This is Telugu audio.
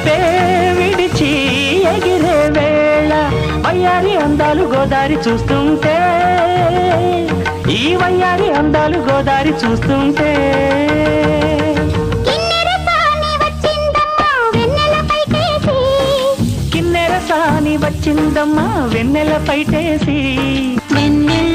అదుపే విడిచి ఎగిరే వేళ వయ్యారి అందాలు గోదారి చూస్తుంటే ఈ వయ్యారి అందాలు గోదారి చూస్తుంటే కిన్నెర సాని వచ్చిందమ్మా వెన్నెల పైటేసి వెన్నెల